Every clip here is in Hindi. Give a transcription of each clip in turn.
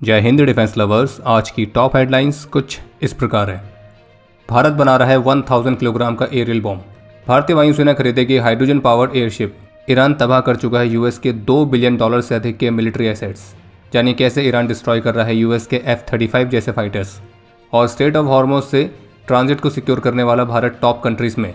जय हिंद डिफेंस लवर्स। आज की टॉप हेडलाइंस कुछ इस प्रकार है। भारत बना रहा है 1000 किलोग्राम का एरियल बॉम्ब। भारतीय वायुसेना खरीदेगी हाइड्रोजन पावर्ड एयरशिप। ईरान तबाह कर चुका है यूएस के $2 बिलियन से अधिक के मिलिट्री एसेट्स। यानी कैसे ईरान डिस्ट्रॉय कर रहा है यूएस के F-35 जैसे फाइटर्स। और स्ट्रेट ऑफ हॉर्मुज से ट्रांजिट को सिक्योर करने वाला भारत टॉप कंट्रीज में।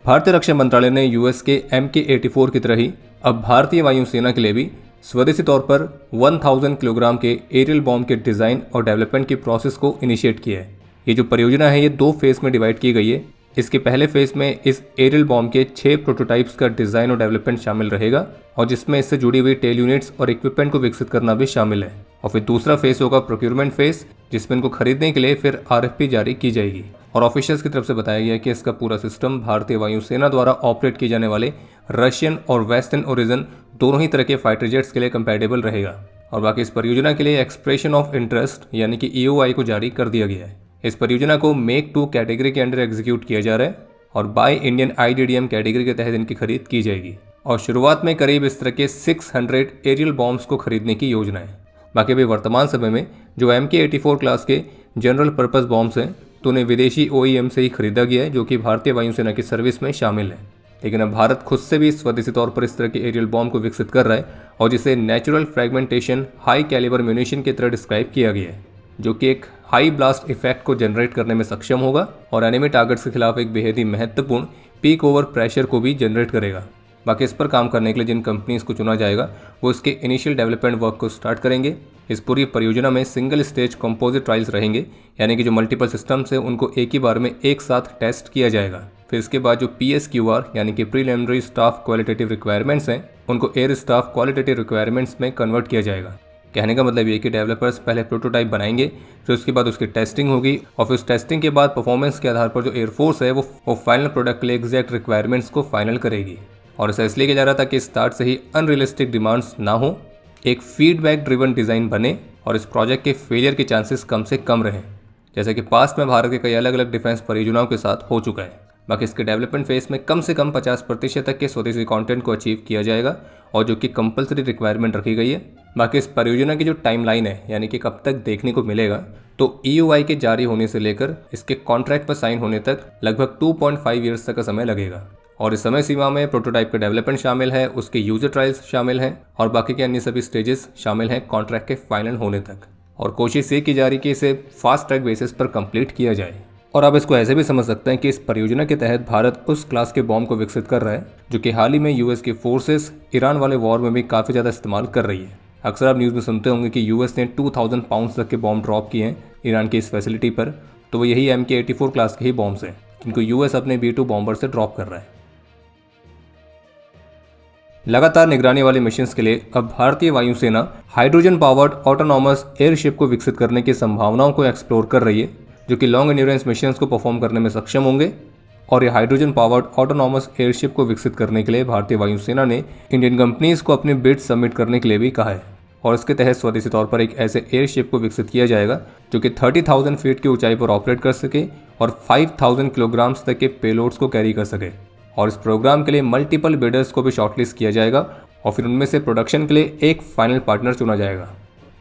भारतीय रक्षा मंत्रालय ने यूएस के MK-84 की तरह ही अब भारतीय वायुसेना के लिए भी स्वदेशी तौर पर 1000 किलोग्राम के एरियल बॉम्ब के डिज़ाइन और डेवलपमेंट की प्रोसेस को इनिशिएट किया है। ये जो परियोजना है ये 2 फेज में डिवाइड की गई है। इसके पहले फेज में इस एरियल बॉम्ब के 6 प्रोटोटाइप्स का डिज़ाइन और डेवलपमेंट शामिल रहेगा और जिसमें इससे जुड़ी हुई टेल यूनिट्स और इक्विपमेंट को विकसित करना भी शामिल है। और फिर दूसरा फेज होगा प्रोक्यूरमेंट फेज, जिसमें इनको खरीदने के लिए फिर RFP जारी की जाएगी। और ऑफिशियल्स की तरफ से बताया गया है कि इसका पूरा सिस्टम भारतीय वायुसेना द्वारा ऑपरेट किए जाने वाले रशियन और वेस्टर्न ओरिजिन दोनों ही तरह के फाइटर जेट्स के लिए कंपैटिबल रहेगा। और बाकी इस परियोजना के लिए एक्सप्रेशन ऑफ इंटरेस्ट यानी कि EOI को जारी कर दिया गया है। इस परियोजना को मेक 2 कैटेगरी के अंडर एग्जीक्यूट किया जा रहा है और बाय इंडियन IDDM कैटेगरी के तहत इनकी खरीद की जाएगी। और शुरुआत में करीब इस तरह के 600 एरियल बॉम्ब्स को खरीदने की योजना है। बाकी अभी वर्तमान समय में जो MK-84 क्लास के जनरल पर्पस बॉम्ब्स हैं तो उन्हें विदेशी OEM से ही खरीदा गया है, जो कि भारतीय वायुसेना की सर्विस में शामिल है। लेकिन अब भारत खुद से भी स्वदेशी तौर पर इस तरह के एरियल बॉम्ब को विकसित कर रहा है और जिसे natural fragmentation high calibre munition की तरह डिस्क्राइब किया गया है, जो कि एक हाई ब्लास्ट इफेक्ट को जनरेट करने में सक्षम होगा और एनिमी टारगेट्स के खिलाफ एक बेहद ही महत्वपूर्ण पीक ओवर प्रेशर को भी जनरेट करेगा। बाकी इस पर काम करने के लिए जिन कंपनीज को चुना जाएगा वो इसके इनिशियल डेवलपमेंट वर्क को स्टार्ट करेंगे। इस पूरी परियोजना में सिंगल स्टेज कंपोजिट ट्रायल्स रहेंगे, यानी कि जो मल्टीपल सिस्टम्स है उनको एक ही बार में एक साथ टेस्ट किया जाएगा। फिर इसके बाद जो PSQR यानी कि प्रीलिमिनरी स्टाफ क्वालिटेटिव रिक्वायरमेंट्स हैं उनको एयर स्टाफ क्वालिटेटिव रिक्वायरमेंट्स में कन्वर्ट किया जाएगा। कहने का मतलब ये कि डेवलपर्स पहले प्रोटोटाइप बनाएंगे, फिर उसके बाद उसकी टेस्टिंग होगी और फिर उस टेस्टिंग के बाद परफॉर्मेंस के आधार पर जो एयरफोर्स है वो फाइनल प्रोडक्ट के लिए एग्जैक्ट रिक्वायरमेंट्स को फाइनल करेगी। और ऐसा इसलिए किया जा रहा था कि स्टार्ट से ही अनरियलिस्टिक डिमांड्स ना हो, एक फीडबैक ड्रिवन डिज़ाइन बने और इस प्रोजेक्ट के फेलियर के चांसेस कम से कम रहें, जैसे कि पास्ट में भारत के कई अलग अलग डिफेंस परियोजनाओं के साथ हो चुका है। बाकी इसके डेवलपमेंट फेज में कम से कम 50% तक के स्वदेशी कंटेंट को अचीव किया जाएगा और जो कि कंपलसरी रिक्वायरमेंट रखी गई है। बाकी इस परियोजना की जो टाइमलाइन है यानी कि कब तक देखने को मिलेगा, तो EOI के जारी होने से लेकर इसके कॉन्ट्रैक्ट पर साइन होने तक लगभग 2.5 ईयर्स तक का समय लगेगा। और इस समय सीमा में प्रोटोटाइप का डेवलपमेंट शामिल है, उसके यूजर ट्रायल्स शामिल हैं और बाकी के अन्य सभी स्टेजेस शामिल हैं कॉन्ट्रैक्ट के फाइनल होने तक। और कोशिश ये की जा रही कि इसे फास्ट ट्रैक बेसिस पर कंप्लीट किया जाए। और आप इसको ऐसे भी समझ सकते हैं कि इस परियोजना के तहत भारत उस क्लास के बॉम्ब को विकसित कर रहा है जो कि हाल ही में यूएस की फोर्सेस ईरान वाले वॉर में भी काफ़ी ज़्यादा इस्तेमाल कर रही है। अक्सर आप न्यूज़ में सुनते होंगे कि यूएस ने 2000 पाउंड तक के बॉम्ब ड्रॉप किए हैं ईरान की इस फैसिलिटी पर, तो वो यही MK-84 क्लास के ही बॉम्ब्स हैं जिनको यूएस अपने B-2 बॉम्बर से ड्रॉप कर रहा है। लगातार निगरानी वाले मिशंस के लिए अब भारतीय वायुसेना हाइड्रोजन पावर्ड ऑटोनॉमस एयरशिप को विकसित करने की संभावनाओं को एक्सप्लोर कर रही है, जो कि लॉन्ग एंड्योरेंस मिशंस को परफॉर्म करने में सक्षम होंगे। और ये हाइड्रोजन पावर्ड ऑटोनॉमस एयरशिप को विकसित करने के लिए भारतीय वायुसेना ने इंडियन कंपनीज को अपने बिड सबमिट करने के लिए भी कहा है। और इसके तहत स्वदेशी तौर पर एक ऐसे एयरशिप को विकसित किया जाएगा जो कि 30,000 फीट की ऊंचाई पर ऑपरेट कर सके और 5,000 किलोग्राम्स तक के पेलोड्स को कैरी कर सके। और इस प्रोग्राम के लिए मल्टीपल बिडर्स को भी शॉर्टलिस्ट किया जाएगा और फिर उनमें से प्रोडक्शन के लिए एक फाइनल पार्टनर चुना जाएगा।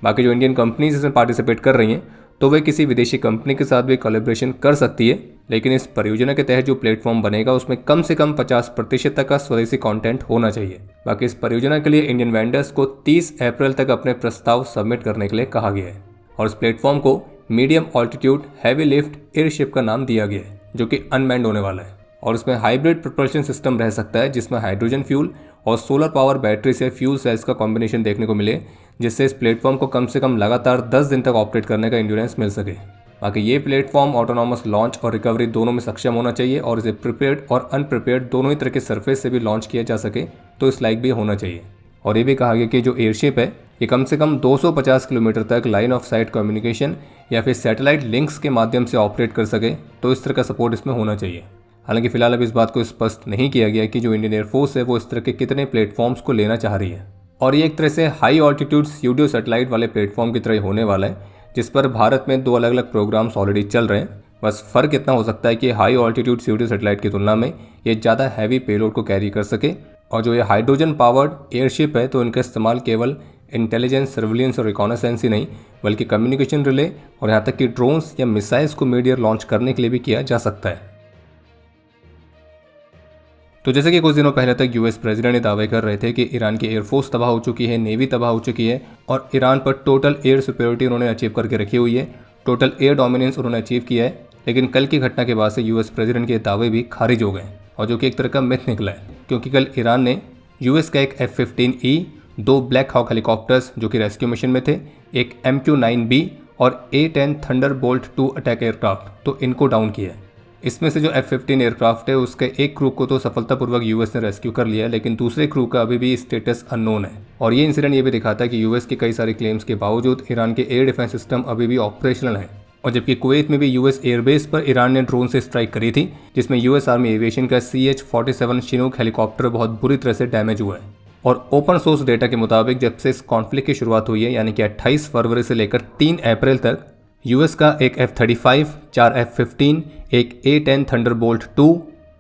बाकी जो इंडियन कंपनीज इसमें पार्टिसिपेट कर रही हैं तो वे किसी विदेशी कंपनी के साथ भी कोलैबोरेशन कर सकती है, लेकिन इस परियोजना के तहत जो प्लेटफॉर्म बनेगा उसमें कम से कम 50% तक का स्वदेशी कंटेंट होना चाहिए। बाकी इस परियोजना के लिए इंडियन वेंडर्स को 30 अप्रैल तक अपने प्रस्ताव सबमिट करने के लिए कहा गया है। और इस प्लेटफॉर्म को medium altitude heavy lift airship का नाम दिया गया है, जो कि अनमैन्ड होने वाला है। और इसमें हाइब्रिड प्रोपल्शन सिस्टम रह सकता है जिसमें हाइड्रोजन फ्यूल और सोलर पावर बैटरी से फ्यूल सेल्स का कॉम्बिनेशन देखने को मिले, जिससे इस प्लेटफॉर्म को कम से कम लगातार 10 दिन तक ऑपरेट करने का इंड्योरेंस मिल सके। बाकी ये प्लेटफॉर्म ऑटोनॉमस लॉन्च और रिकवरी दोनों में सक्षम होना चाहिए और इसे प्रिपेयर्ड और अनप्रिपेयर्ड दोनों ही तरह के सरफेस से भी लॉन्च किया जा सके, तो इस लाइक भी होना चाहिए। और ये भी कहा गया कि जो एयरशिप है ये कम से कम 250 किलोमीटर तक लाइन ऑफ साइट कम्युनिकेशन या फिर सैटेलाइट लिंक्स के माध्यम से ऑपरेट कर सके, तो इस तरह का सपोर्ट इसमें होना चाहिए। हालांकि फिलहाल अब इस बात को स्पष्ट नहीं किया गया कि जो इंडियन एयरफोर्स है वो इस तरह के कितने प्लेटफॉर्म्स को लेना चाह रही है। और ये एक तरह से हाई ऑल्टीट्यूड स्यूडियो सैटेलाइट वाले प्लेटफॉर्म की तरह होने वाला है, जिस पर भारत में 2 अलग अलग प्रोग्राम्स ऑलरेडी चल रहे हैं, बस फ़र्क इतना हो सकता है कि हाई ऑल्टीट्यूड सीओडी सैटेलाइट की तुलना में ये ज़्यादा हैवी पेलोड को कैरी कर सके, और जो ये हाइड्रोजन पावर्ड एयरशिप है तो इनका इस्तेमाल केवल इंटेलिजेंस, सर्विलेंस और रिकॉनेसेंस ही नहीं बल्कि कम्युनिकेशन रिले और यहाँ तक कि ड्रोन्स या मिसाइल्स को मिड एयर लॉन्च करने के लिए भी किया जा सकता है। तो जैसे कि कुछ दिनों पहले तक यूएस प्रेसिडेंट ये दावे कर रहे थे कि ईरान की एयरफोर्स तबाह हो चुकी है, नेवी तबाह हो चुकी है और ईरान पर टोटल एयर सुपीरियरिटी उन्होंने अचीव करके रखी हुई है, टोटल एयर डोमिनेंस उन्होंने अचीव किया है। लेकिन कल की घटना के बाद से यूएस प्रेसिडेंट के दावे भी खारिज हो गए और जो कि एक तरह का मिथ निकला है, क्योंकि कल ईरान ने यूएस का एक F-15E, 2 ब्लैक हॉक हेलीकॉप्टर्स जो कि रेस्क्यू मिशन में थे, एक MQ-9B और A-10 थंडरबोल्ट 2 अटैक एयरक्राफ्ट, तो इनको डाउन किया है। इसमें से जो F-15 एयरक्राफ्ट है उसके एक क्रू को तो सफलतापूर्वक यूएस ने रेस्क्यू कर लिया है, लेकिन दूसरे क्रू का अभी भी स्टेटस अननोन है। और ये इंसिडेंट ये भी दिखाता है कि यूएस के कई सारे क्लेम्स के बावजूद ईरान के एयर डिफेंस सिस्टम अभी भी ऑपरेशनल है। और जबकि कुवैत में भी यूएस एयरबेस पर ईरान ने ड्रोन से स्ट्राइक करी थी, जिसमें यूएस आर्मी एविएशन का CH-47 शिनूक हेलीकॉप्टर बहुत बुरी तरह से डैमेज हुआ है। और ओपन सोर्स डेटा के मुताबिक जब से इस कॉन्फ्लिक्ट की शुरुआत हुई है, यानी कि 28 फरवरी से लेकर 3 अप्रैल तक, यूएस का एक F-35, 4 F-15, एक A-10 थंडरबोल्ट 2,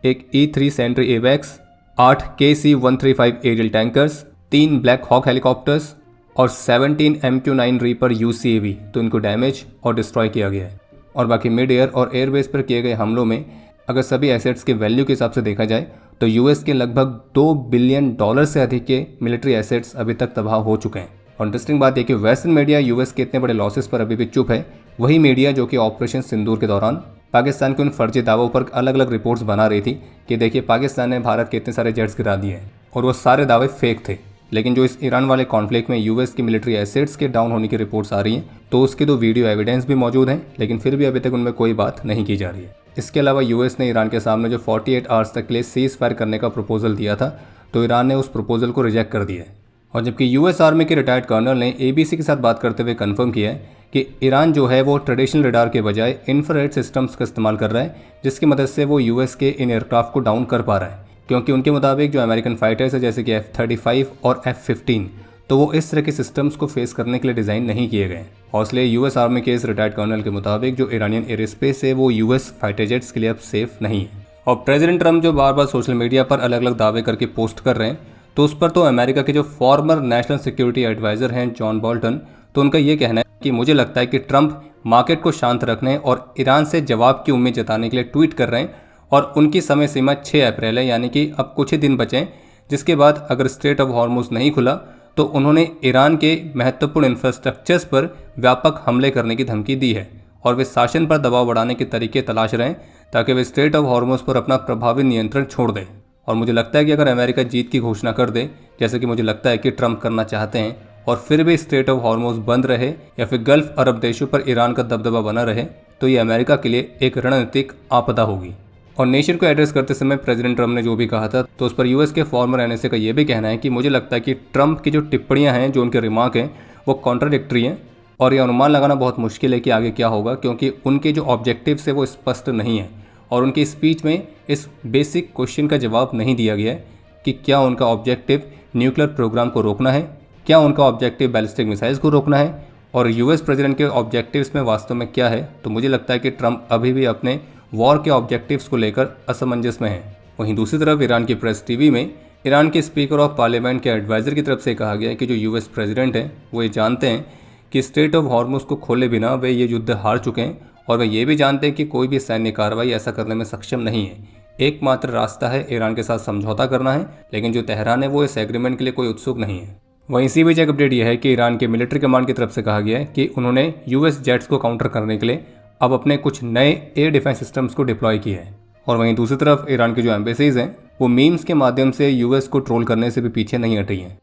एक E-3 सेंट्री एवैक्स, 8 KC-135 aerial tankers, 3 Black Hawk helicopters और 17 MQ-9 रीपर UCAV, तो इनको डैमेज और डिस्ट्रॉय किया गया है। और बाकी मिड एयर और एयरबेस पर किए गए हमलों में अगर सभी एसेट्स के वैल्यू के हिसाब से देखा जाए तो यूएस के लगभग $2 बिलियन से अधिक के मिलिट्री एसेट्स अभी तक तबाह हो चुके हैं। और इंटरेस्टिंग बात यह कि वेस्टर्न मीडिया यूएस के इतने बड़े लॉसेस पर अभी भी चुप है, वही मीडिया जो कि ऑपरेशन सिंदूर के दौरान पाकिस्तान के उन फर्जी दावों पर अलग अलग रिपोर्ट्स बना रही थी कि देखिए पाकिस्तान ने भारत के इतने सारे जेट्स गिरा दिए हैं, और वो सारे दावे फेक थे। लेकिन जो इस ईरान वाले कॉन्फ्लिक्ट में यूएस की मिलिट्री एसेट्स के डाउन होने की रिपोर्ट्स आ रही हैं, तो उसकी तो वीडियो एविडेंस भी मौजूद हैं, लेकिन फिर भी अभी तक उनमें कोई बात नहीं की जा रही है। इसके अलावा यूएस ने ईरान के सामने जो 48 आवर्स तक के लिए सीज फायर करने का प्रपोजल दिया था, तो ईरान ने उस प्रपोजल को रिजेक्ट कर दिया है। और जबकि यूएस आर्मी के रिटायर्ड कर्नल ने एबीसी के साथ बात करते हुए कंफर्म किया है कि ईरान जो है वो ट्रेडिशनल रडार के बजाय इंफ्रारेड सिस्टम्स का इस्तेमाल कर रहा है, जिसकी मदद से वो यूएस के इन एयरक्राफ्ट को डाउन कर पा रहा है। क्योंकि उनके मुताबिक जो अमेरिकन फाइटर्स है जैसे कि F-35 और F-15, तो वो इस तरह के सिस्टम्स को फेस करने के लिए डिज़ाइन नहीं किए गए। और इसलिए यूएस आर्मी के इस रिटायर्ड कर्नल के मुताबिक जो ईरानियन एयर स्पेस है वो यूएस फाइटर जेट्स के लिए अब सेफ नहीं है। और प्रेसिडेंट ट्रम्प जो बार बार सोशल मीडिया पर अलग अलग दावे करके पोस्ट कर रहे हैं, तो उस पर तो अमेरिका के जो फॉर्मर नेशनल सिक्योरिटी एडवाइज़र हैं जॉन बोल्टन, तो उनका ये कहना है कि मुझे लगता है कि ट्रम्प मार्केट को शांत रखने और ईरान से जवाब की उम्मीद जताने के लिए ट्वीट कर रहे हैं, और उनकी समय सीमा 6 अप्रैल है, यानी कि अब कुछ ही दिन बचे हैं, जिसके बाद अगर स्ट्रेट ऑफ हॉर्मुज नहीं खुला तो उन्होंने ईरान के महत्वपूर्ण इंफ्रास्ट्रक्चर्स पर व्यापक हमले करने की धमकी दी है। और वे शासन पर दबाव बढ़ाने के तरीके तलाश रहे हैं ताकि वे स्ट्रेट ऑफ हॉर्मुज पर अपना प्रभावी नियंत्रण छोड़ दें। और मुझे लगता है कि अगर अमेरिका जीत की घोषणा कर दे, जैसे कि मुझे लगता है कि ट्रम्प करना चाहते हैं, और फिर भी स्ट्रेट ऑफ हॉर्मुज बंद रहे या फिर गल्फ अरब देशों पर ईरान का दबदबा बना रहे, तो ये अमेरिका के लिए एक रणनीतिक आपदा होगी। और नेशन को एड्रेस करते समय प्रेसिडेंट ट्रम्प ने जो भी कहा था, तो उस पर यूएस के फॉर्मर एनएसए का ये भी कहना है कि मुझे लगता है कि ट्रम्प की जो टिप्पणियां हैं, जो उनके रिमार्क हैं, वो कॉन्ट्राडिक्टरी हैं, और ये अनुमान लगाना बहुत मुश्किल है कि आगे क्या होगा, क्योंकि उनके जो ऑब्जेक्टिव्स है वो स्पष्ट नहीं है। और उनकी स्पीच में इस बेसिक क्वेश्चन का जवाब नहीं दिया गया है कि क्या उनका ऑब्जेक्टिव न्यूक्लियर प्रोग्राम को रोकना है, क्या उनका ऑब्जेक्टिव बैलिस्टिक मिसाइल्स को रोकना है, और यूएस प्रेसिडेंट के ऑब्जेक्टिव्स में वास्तव में क्या है। तो मुझे लगता है कि ट्रम्प अभी भी अपने वॉर के ऑब्जेक्टिव्स को लेकर असमंजस में है। वहीं दूसरी तरफ ईरान की प्रेस टीवी में ईरान के स्पीकर ऑफ पार्लियामेंट के एडवाइज़र की तरफ से कहा गया है कि जो यूएस प्रेसिडेंट हैं वो ये जानते हैं कि स्ट्रेट ऑफ हॉर्मुज को खोले बिना वे ये युद्ध हार चुके हैं, और वे ये भी जानते हैं कि कोई भी सैन्य कार्रवाई ऐसा करने में सक्षम नहीं है। एकमात्र रास्ता है ईरान के साथ समझौता करना है, लेकिन जो तेहरान है वो इस एग्रीमेंट के लिए कोई उत्सुक नहीं है। वहीं इसी बीच एक अपडेट यह है कि ईरान के मिलिट्री कमांड की तरफ से कहा गया है कि उन्होंने यूएस जेट्स को काउंटर करने के लिए अब अपने कुछ नए एयर डिफेंस सिस्टम्स को डिप्लॉय किए हैं। और वहीं दूसरी तरफ ईरान के जो एम्बेसीज हैं वो मीम्स के माध्यम से यूएस को ट्रोल करने से भी पीछे नहीं हट रही हैं।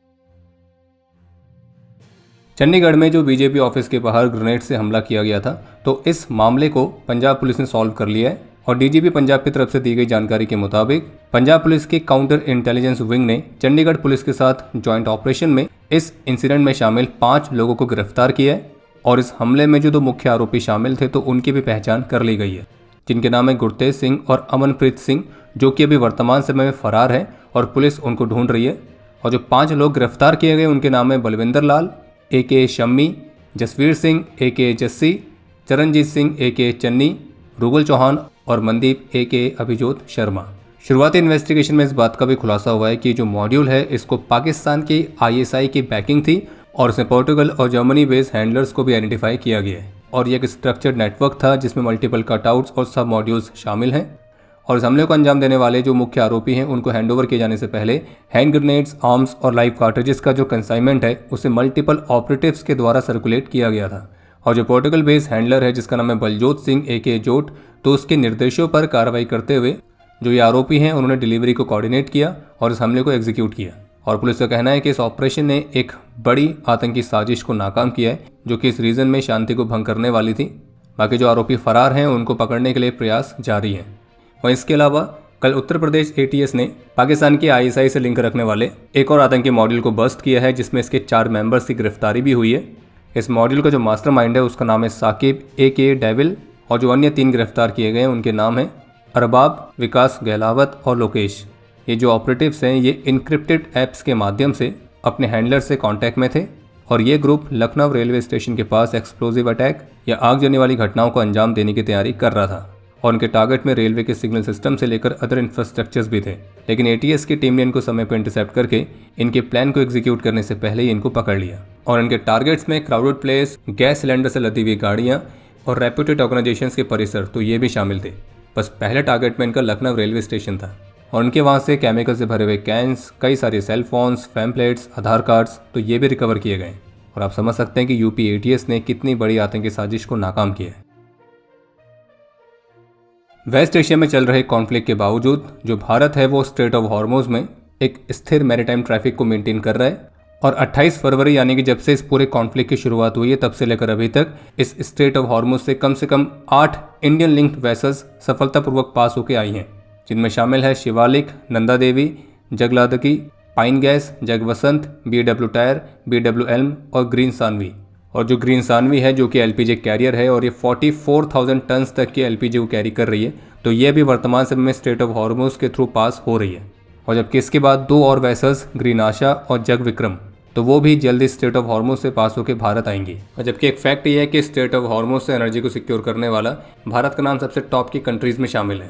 चंडीगढ़ में जो बीजेपी ऑफिस के बाहर ग्रेनेड से हमला किया गया था, तो इस मामले को पंजाब पुलिस ने सॉल्व कर लिया है। और डीजीपी पंजाब की तरफ से दी गई जानकारी के मुताबिक पंजाब पुलिस के काउंटर इंटेलिजेंस विंग ने चंडीगढ़ पुलिस के साथ जॉइंट ऑपरेशन में इस इंसिडेंट में शामिल 5 लोगों को गिरफ्तार किया है। और इस हमले में जो 2 मुख्य आरोपी शामिल थे तो उनकी भी पहचान कर ली गई है, जिनके नाम है गुरतेज सिंह और अमनप्रीत सिंह, जो कि अभी वर्तमान समय में फरार है और पुलिस उनको ढूंढ रही है। और जो 5 लोग गिरफ्तार किए गए उनके नाम है Balvinder Lal AKA Shammi, Jasvir Singh AKA Jassi, Charanjit Singh AKA Channi, Rubal Chauhan और मनदीप ए अभिजोत शर्मा। शुरुआती इन्वेस्टिगेशन में इस बात का भी खुलासा हुआ है कि जो मॉड्यूल है इसको पाकिस्तान की ISI की बैकिंग थी और इसमें पोर्टुगल और जर्मनी बेस्ड हैंडलर्स को भी आइडेंटिफाई किया गया है और ये एक स्ट्रक्चर्ड नेटवर्क था जिसमें मल्टीपल कटआउट्स और सब मॉड्यूल्स शामिल हैं। और इस हमले को अंजाम देने वाले जो मुख्य आरोपी हैं उनको हैंडओवर किए जाने से पहले हैंड ग्रेनेड्स, आर्म्स और लाइव कार्ट्रिजेस का जो कंसाइनमेंट है उसे मल्टीपल ऑपरेटिव्स के द्वारा सर्कुलेट किया गया था। और जो पोर्टुगल बेस्ड हैंडलर है जिसका नाम है बलजोत सिंह ए जोट, तो उसके निर्देशों पर कार्रवाई करते हुए जो ये आरोपी हैं उन्होंने डिलीवरी को कोऑर्डिनेट किया और इस हमले को एग्जीक्यूट किया। और पुलिस का कहना है कि इस ऑपरेशन ने एक बड़ी आतंकी साजिश को नाकाम किया है जो कि इस रीजन में शांति को भंग करने वाली थी। बाकी जो आरोपी फरार हैं उनको पकड़ने के लिए प्रयास जारी हैं। वहीं इसके अलावा कल उत्तर प्रदेश ATS ने पाकिस्तान की ISI से लिंक रखने वाले एक और आतंकी मॉड्यूल को बस्ट किया है जिसमें इसके 4 मेंबर्स की गिरफ्तारी भी हुई है। इस मॉड्यूल का जो मास्टरमाइंड है उसका नाम है साकिब A डेविल और जो अन्य 3 गिरफ्तार किए गए हैं उनके नाम हैं अरबाब, विकास गहलावत और लोकेश। ये जो ऑपरेटिव्स हैं ये इनक्रिप्टेड ऐप्स के माध्यम से अपने हैंडलर से कांटेक्ट में थे और ये ग्रुप लखनऊ रेलवे स्टेशन के पास एक्सप्लोजिव अटैक या आग जलने वाली घटनाओं को अंजाम देने की तैयारी कर रहा था और उनके टारगेट में रेलवे के सिग्नल सिस्टम से लेकर अदर इंफ्रास्ट्रक्चर्स भी थे। लेकिन ATS की टीम ने इनको समय पर इंटरसेप्ट करके इनके प्लान को एग्जीक्यूट करने से पहले ही इनको पकड़ लिया और इनके टारगेट्स में क्राउडेड प्लेस, गैस सिलेंडर से लदी हुई गाड़ियाँ और रेप्यूटेड ऑर्गेनाइजेशंस के परिसर तो ये भी शामिल थे। बस पहले टारगेट में इनका लखनऊ रेलवे स्टेशन था और उनके वहाँ से केमिकल से भरे हुए कैंस, कई सारे सेल फोन्स, पैम्पलेट्स, आधार कार्ड्स तो ये भी रिकवर किए गए। और आप समझ सकते हैं कि UP ATS ने कितनी बड़ी आतंकी साजिश को नाकाम किया है। वेस्ट एशिया में चल रहे कॉन्फ्लिक्ट के बावजूद जो भारत है वो स्ट्रेट ऑफ हॉर्मुज में एक स्थिर मैरीटाइम ट्रैफिक को मेंटेन कर रहा है और 28 फरवरी यानी कि जब से इस पूरे कॉन्फ्लिक्ट की शुरुआत हुई है तब से लेकर अभी तक इस स्ट्रेट ऑफ हॉर्मुज से कम 8 इंडियन लिंक्ड वेसल्स सफलतापूर्वक पास होकर आई हैं, जिनमें शामिल है शिवालिक, नंदा देवी, जगलादकी, पाइन गैस, जगवसंत, BW टायर, BW एल्म और ग्रीन सानवी। और जो ग्रीन सानवी है जो कि LPG कैरियर है और ये 44,000 टन्स तक की LPG को कैरी कर रही है, तो ये भी वर्तमान समय में स्ट्रेट ऑफ हॉर्मुज के थ्रू पास हो रही है। और जबकि इसके बाद 2 और वेसल्स ग्रीन आशा और जग विक्रम तो वो भी जल्दी स्ट्रेट ऑफ हॉर्मुज से पास होकर भारत आएंगी। और जबकि एक फैक्ट ये है कि स्ट्रेट ऑफ हॉर्मुज से एनर्जी को सिक्योर करने वाला भारत का नाम सबसे टॉप की कंट्रीज में शामिल है।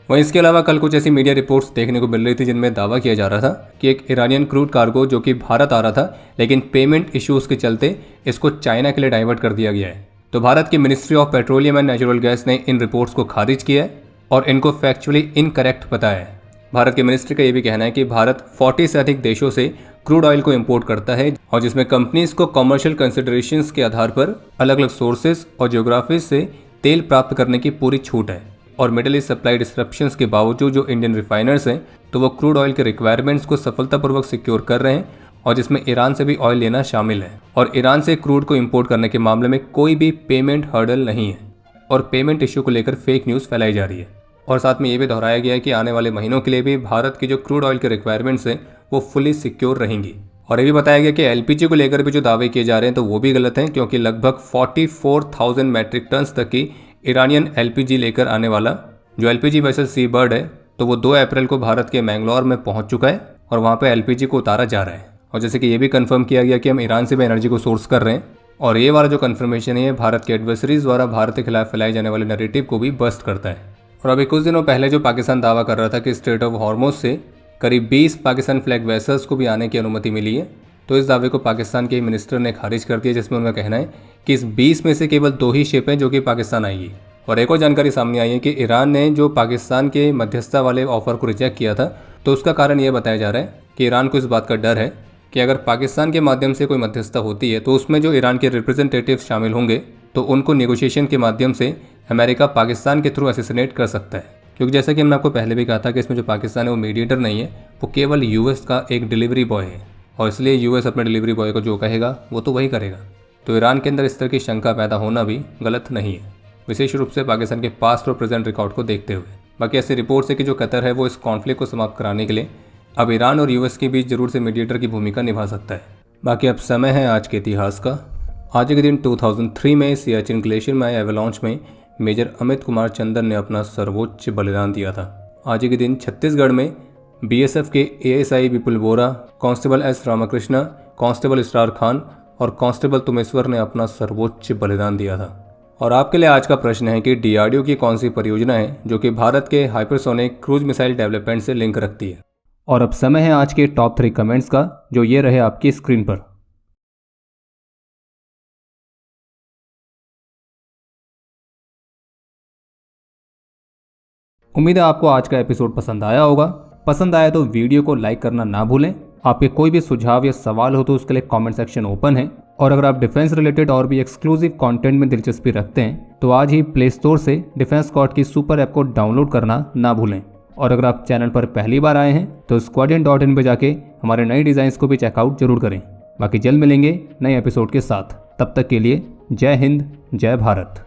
वहीं इसके अलावा कल कुछ ऐसी मीडिया रिपोर्ट्स देखने को मिल रही थी जिनमें दावा किया जा रहा था कि एक ईरानियन क्रूड कार्गो जो कि भारत आ रहा था लेकिन पेमेंट इश्यूज के चलते इसको चाइना के लिए डाइवर्ट कर दिया गया है। तो भारत की ministry of petroleum and natural gas ने इन रिपोर्ट्स को खारिज किया है और इनको फैक्चुअली इनकरेक्ट बताया है। भारत की मिनिस्ट्री का ये भी कहना है कि भारत 40 से अधिक देशों से क्रूड ऑयल को इंपोर्ट करता है और जिसमें कंपनीज को कमर्शियल कंसिडरेशंस के आधार पर अलग अलग सोर्सेज और जियोग्राफीज से तेल प्राप्त करने की पूरी छूट है। और मिडिल ईस्ट सप्लाई डिस्ट्रप्शंस के बावजूद जो इंडियन रिफाइनर्स हैं तो वो क्रूड ऑयल के रिक्वायरमेंट्स को सफलतापूर्वक सिक्योर कर रहे हैं और जिसमें ईरान से भी ऑयल लेना शामिल है। और ईरान से क्रूड को इंपोर्ट करने के मामले में कोई भी पेमेंट हर्डल नहीं है और पेमेंट इश्यू को लेकर फेक न्यूज़ फैलाई जा रही है। और साथ में ये भी दोहराया गया है कि आने वाले महीनों के लिए भी भारत की जो क्रूड ऑयल के रिक्वायरमेंट्स हैं वो फुली सिक्योर रहेंगी। और ये भी बताया गया कि LPG को लेकर भी जो दावे किए जा रहे हैं तो वो भी गलत हैं, क्योंकि लगभग 44,000 मैट्रिक टन्स तक की ईरानियन LPG लेकर आने वाला जो LPG वेसल सी बर्ड है तो वो 2 अप्रैल को भारत के मैंगलोर में पहुंच चुका है और वहाँ पे LPG को उतारा जा रहा है। और जैसे कि ये भी कंफर्म किया गया कि हम ईरान से भी एनर्जी को सोर्स कर रहे हैं और ये वाला जो कंफर्मेशन है भारत के एडवर्सरीज द्वारा भारत के खिलाफ फैलाए जाने वाले नैरेटिव को भी बस्ट करता है। और अभी कुछ दिनों पहले जो पाकिस्तान दावा कर रहा था कि स्ट्रेट ऑफ हॉर्मुज से करीब 20 पाकिस्तान फ्लैग वेसल्स को भी आने की अनुमति मिली है, तो इस दावे को पाकिस्तान के मिनिस्टर ने खारिज कर दिया, जिसमें उनका कहना है कि इस 20 में से केवल 2 ही शिप हैं जो कि पाकिस्तान आएगी। और एक और जानकारी सामने आई है कि ईरान ने जो पाकिस्तान के मध्यस्थता वाले ऑफर को रिजेक्ट किया था तो उसका कारण यह बताया जा रहा है कि ईरान को इस बात का डर है कि अगर पाकिस्तान के माध्यम से कोई मध्यस्थता होती है तो उसमें जो ईरान के रिप्रेजेंटेटिव शामिल होंगे तो उनको नेगोशिएशन के माध्यम से अमेरिका पाकिस्तान के थ्रू असैसिनेट कर सकता है। क्योंकि जैसा कि हमने आपको पहले भी कहा था कि इसमें जो पाकिस्तान है वो मीडिएटर नहीं है, वो केवल US का एक डिलीवरी बॉय है और इसलिए US अपने डिलीवरी बॉय को जो कहेगा वो तो वही करेगा। तो ईरान के अंदर इस तरह की शंका पैदा होना भी गलत नहीं है, विशेष रूप से पाकिस्तान के पास्ट और प्रेजेंट रिकॉर्ड को देखते हुए। बाकी ऐसी रिपोर्ट्स है कि जो कतर है वो इस कॉन्फ्लिक्ट को समाप्त कराने के लिए अब ईरान और US के बीच जरूर से मीडिएटर की भूमिका निभा सकता है। बाकी अब समय है आज के इतिहास का। आज के दिन 2003 में सियाचिन ग्लेशियर में आए एवलांच में मेजर अमित कुमार चंदन ने अपना सर्वोच्च बलिदान दिया था। आज के दिन छत्तीसगढ़ में BSF के ASI विपुल बोरा, कांस्टेबल S रामाकृष्णा, कांस्टेबल इसरार खान और कांस्टेबल तुमेश्वर ने अपना सर्वोच्च बलिदान दिया था। और आपके लिए आज का प्रश्न है कि डीआरडीओ की कौन सी परियोजना है जो कि भारत के हाइपरसोनिक क्रूज मिसाइल डेवलपमेंट से लिंक रखती है। और अब समय है आज के टॉप 3 कमेंट्स का, जो ये रहे आपकी स्क्रीन पर। उम्मीद है आपको आज का एपिसोड पसंद आया होगा। पसंद आया तो वीडियो को लाइक करना ना भूलें। आपके कोई भी सुझाव या सवाल हो तो उसके लिए कमेंट सेक्शन ओपन है। और अगर आप डिफेंस रिलेटेड और भी एक्सक्लूसिव कंटेंट में दिलचस्पी रखते हैं तो आज ही प्ले स्टोर से डिफेंस स्क्वाड की सुपर ऐप को डाउनलोड करना ना भूलें। और अगर आप चैनल पर पहली बार आए हैं तो squadron.in पे जाके हमारे नए डिज़ाइंस को भी चेकआउट जरूर करें। बाकी जल्द मिलेंगे नए एपिसोड के साथ। तब तक के लिए जय हिंद, जय भारत।